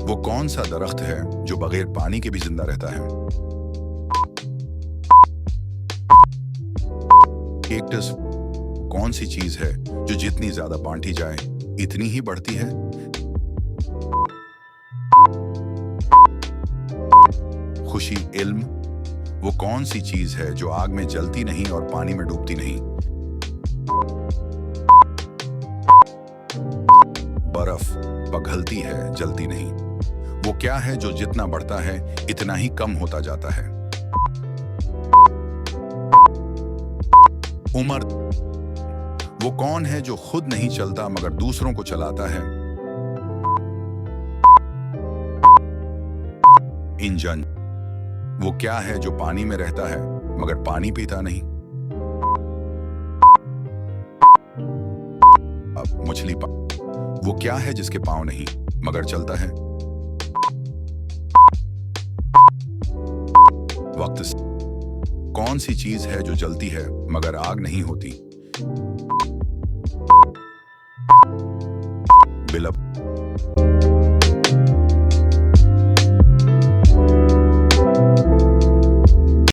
वो कौन सा दरख्त है जो बगैर पानी के भी जिंदा रहता है? कैक्टस कौन सी चीज है जो जितनी ज्यादा बांटी जाए इतनी ही बढ़ती है? खुशी, इल्म वो कौन सी चीज है जो आग में जलती नहीं और पानी में डूबती नहीं? बर्फ पिघलती है, जलती नहीं। वो क्या है जो जितना बढ़ता है इतना ही कम होता जाता है? उम्र वो कौन है जो खुद नहीं चलता मगर दूसरों को चलाता है? इंजन वो क्या है जो पानी में रहता है मगर पानी पीता नहीं? अब मछली वो क्या है जिसके पांव नहीं मगर चलता है? वक्त कौन सी चीज है जो जलती है मगर आग नहीं होती? बिलब